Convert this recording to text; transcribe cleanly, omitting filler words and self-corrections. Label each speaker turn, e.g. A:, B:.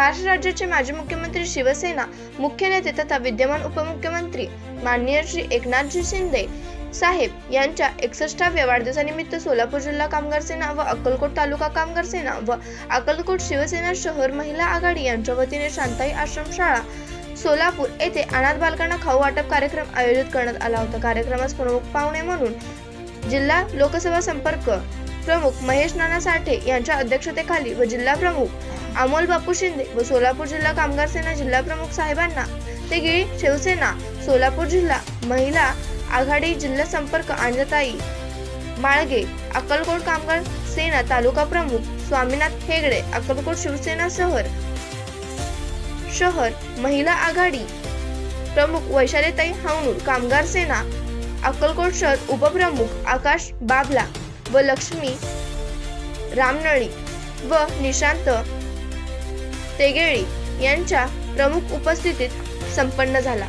A: महाराष्ट्र राज्याचे माजी मुख्यमंत्री, शिवसेना मुख्य नेते तथा विद्यमान उपमुख्यमंत्री माननीय श्री एकनाथजी शिंदे साहेब यांच्या 61व्या वाढदिवसानिमित्त सोलापूर जिल्हा कामगार सेना व अक्कलकोट तालुका कामगार सेना व अक्कलकोट शिवसेना शहर महिला आघाडी यांच्या वतीने शांताई आश्रमशाळा सोलापूर येथे अनाथ बालकांना खाऊ वाटप कार्यक्रम आयोजित करण्यात आला होता। कार्यक्रमास प्रमुख पाहुणे म्हणून जिल्हा लोकसेवा संपर्क प्रमुख महेश नाना साठे यांच्या अध्यक्षतेखाली व जिल्हा प्रमुख अमोल बापू शिंदे व सोलापूर जिल्हा कामगार सेना जिल्हा प्रमुख साहेबांना तेगिरी शिवसेना सोलापूर जिल्हा महिला आघाडी जिल्हा संपर्क अंजताई माळगे अक्कलकोट कामगार सेना तालुका प्रमुख स्वामीनाथ हेगडे अक्कलकोट शिवसेना शहर महिला आघाडी प्रमुख वैशालीताई हवणूर कामगार सेना अक्कलकोट शहर उपप्रमुख आकाश बाबला व लक्ष्मी रामनळी व निशांत तेगेळी यांच्या प्रमुख उपस्थितीत संपन्न झाला।